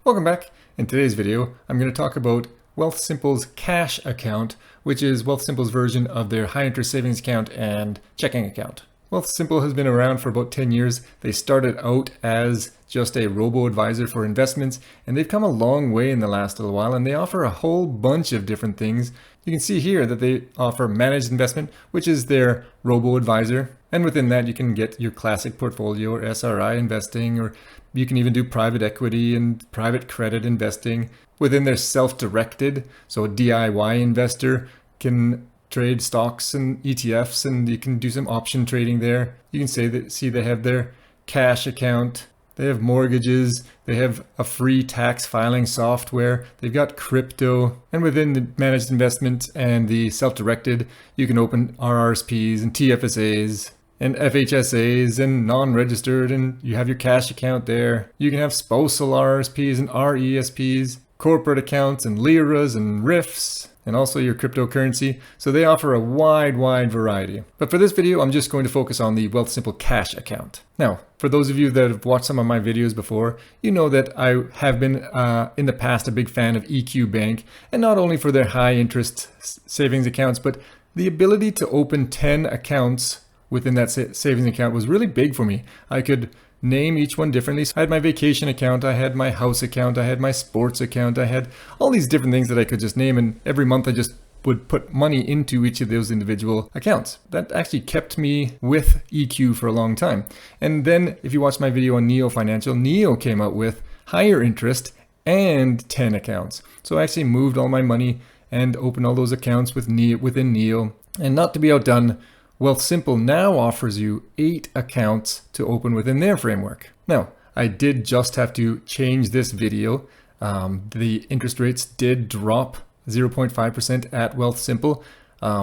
Welcome back. In today's video, I'm going to talk about WealthSimple's cash account, which is WealthSimple's version of their high interest savings account and checking account. WealthSimple has been around for about 10 years. They started out as just a robo-advisor for investments, and they've come a long way in the last little while, and they offer a whole bunch of different things. You can see here that they offer managed investment, which is their robo-advisor. And within that, you can get your classic portfolio or SRI investing, or you can even do private equity and private credit investing. Within their self-directed, so a DIY investor can trade stocks and ETFs, and you can do some option trading there. You can see they have their cash account. They have mortgages. They have a free tax filing software. They've got crypto. And within the managed investment and the self-directed, you can open RRSPs and TFSAs and FHSAs and non-registered, and you have your cash account there. You can have spousal RRSPs and RESPs, corporate accounts and LIRAs and RIFs, and also your cryptocurrency. So they offer a wide variety. But for this video, I'm just going to focus on the WealthSimple cash account. Now, for those of you that have watched some of my videos before, you know that I have been in the past a big fan of EQ Bank, and not only for their high interest savings accounts, but the ability to open 10 accounts within that savings account was really big for me. I could name each one differently. So I had my vacation account, I had my house account, I had my sports account, I had all these different things that I could just name, and every month I just would put money into each of those individual accounts. That actually kept me with EQ for a long time. And then if you watch my video on Neo Financial, Neo came out with higher interest and 10 accounts. So I actually moved all my money and opened all those accounts within Neo. And not to be outdone, WealthSimple now offers you 8 accounts to open within their framework. Now, I did just have to change this video. The interest rates did drop 0.5% at WealthSimple,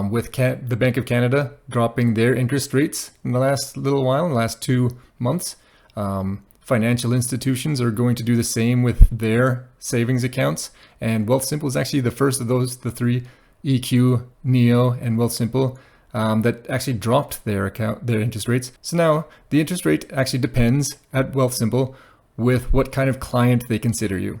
with the Bank of Canada dropping their interest rates in the last little while, in the last 2 months. Financial institutions are going to do the same with their savings accounts, and WealthSimple is actually the first of those, the 3, EQ, Neo, and WealthSimple, that actually dropped their interest rates. So now the interest rate actually depends at WealthSimple with what kind of client they consider you.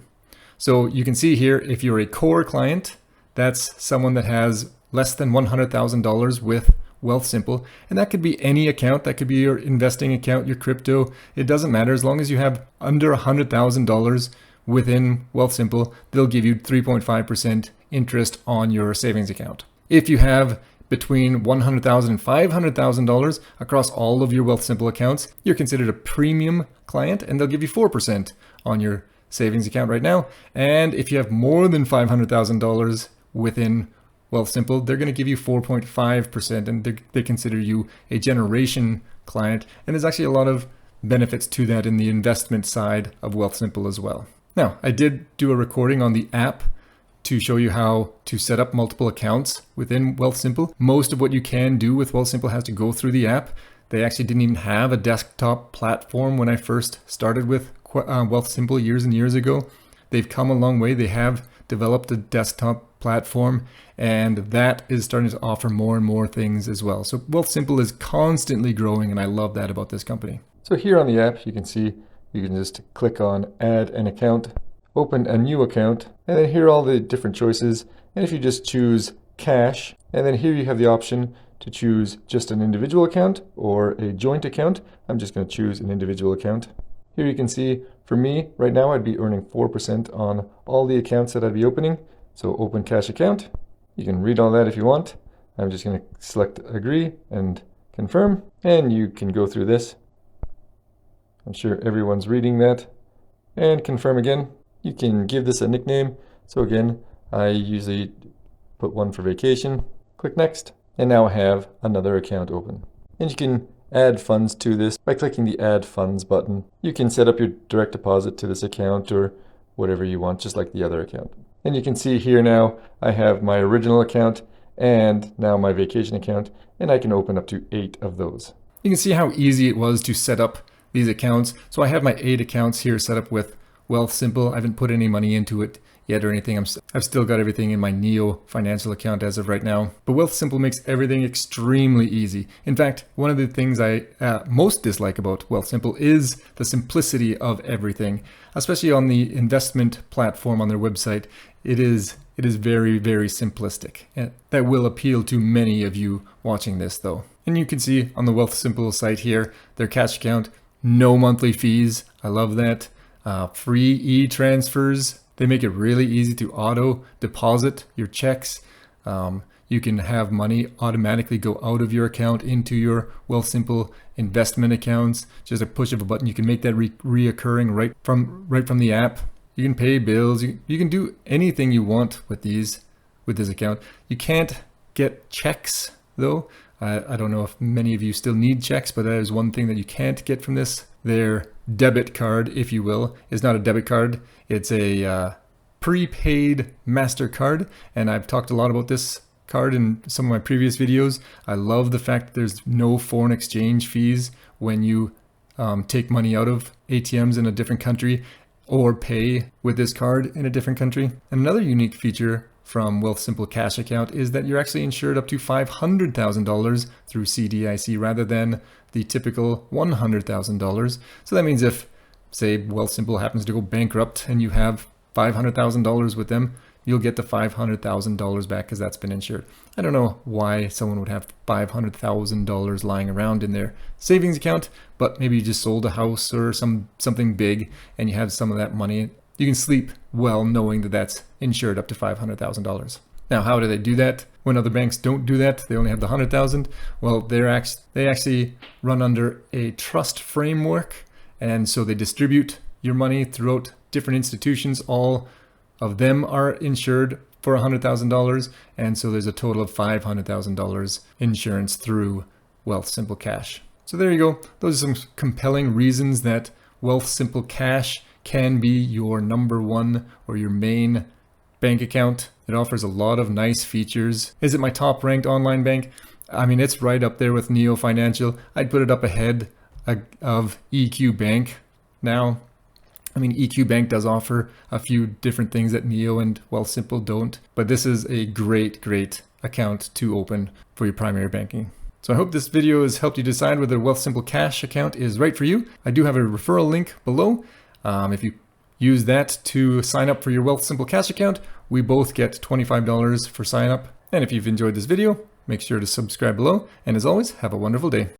So you can see here, if you're a core client, that's someone that has less than $100,000 with WealthSimple, and that could be any account. That could be your investing account, your crypto. It doesn't matter. As long as you have under $100,000 within WealthSimple, they'll give you 3.5% interest on your savings account. If you have between $100,000 and $500,000 across all of your WealthSimple accounts, you're considered a premium client, and they'll give you 4% on your savings account right now. And if you have more than $500,000 within WealthSimple, they're going to give you 4.5%, and they consider you a generation client. And there's actually a lot of benefits to that in the investment side of WealthSimple as well. Now, I did do a recording on the app to show you how to set up multiple accounts within WealthSimple. Most of what you can do with WealthSimple has to go through the app. They actually didn't even have a desktop platform when I first started with WealthSimple years and years ago. They've come a long way. They have developed a desktop platform, and that is starting to offer more and more things as well. So WealthSimple is constantly growing, and I love that about this company. So here on the app, you can see you can just click on add an account, open a new account, and then here are all the different choices. And if you just choose cash, and then here you have the option to choose just an individual account or a joint account. I'm just going to choose an individual account. Here you can see, for me, right now I'd be earning 4% on all the accounts that I'd be opening. So open cash account. You can read all that if you want. I'm just going to select agree and confirm, and you can go through this. I'm sure everyone's reading that. And confirm again. You can give this a nickname. So again, I usually put one for vacation. Click next. And now I have another account open. And you can add funds to this by clicking the add funds button. You can set up your direct deposit to this account or whatever you want, just like the other account. And you can see here now I have my original account and now my vacation account, and I can open up to 8 of those. You can see how easy it was to set up these accounts. So I have my 8 accounts here set up with WealthSimple. I haven't put any money into it yet or anything. I've still got everything in my Neo financial account as of right now. But WealthSimple makes everything extremely easy. In fact, one of the things I most dislike about WealthSimple is the simplicity of everything, especially on the investment platform on their website. It is very, very simplistic. And that will appeal to many of you watching this though. And you can see on the WealthSimple site here, their cash account, no monthly fees. I love that. Free e-transfers. They make it really easy to auto deposit your checks. You can have money automatically go out of your account into your WealthSimple investment accounts. Just a push of a button. You can make that reoccurring right from the app. You can pay bills. You can do anything you want with this account. You can't get checks though. I don't know if many of you still need checks, but that is one thing that you can't get from this. Their debit card, if you will, is not a debit card. It's a prepaid MasterCard, and I've talked a lot about this card in some of my previous videos. I love the fact that there's no foreign exchange fees when you take money out of ATMs in a different country or pay with this card in a different country. And another unique feature from WealthSimple Cash account is that you're actually insured up to $500,000 through CDIC rather than the typical $100,000. So that means if, say, WealthSimple happens to go bankrupt and you have $500,000 with them, you'll get the $500,000 back because that's been insured. I don't know why someone would have $500,000 lying around in their savings account, but maybe you just sold a house or something big and you have some of that money. You can sleep well knowing that that's insured up to $500,000. Now, how do they do that? When other banks don't do that, they only have the $100,000. Well, they actually run under a trust framework, and so they distribute your money throughout different institutions. All of them are insured for $100,000, and so there's a total of $500,000 insurance through WealthSimple Cash. So there you go. Those are some compelling reasons that WealthSimple Cash can be your number one or your main bank account. It offers a lot of nice features. Is it my top ranked online bank? I mean, it's right up there with Neo Financial. I'd put it up ahead of EQBank now. I mean, EQBank does offer a few different things that Neo and WealthSimple don't, but this is a great account to open for your primary banking. So I hope this video has helped you decide whether WealthSimple Cash account is right for you. I do have a referral link below. If you use that to sign up for your WealthSimple Cash account, we both get $25 for sign up. And if you've enjoyed this video, make sure to subscribe below. And as always, have a wonderful day.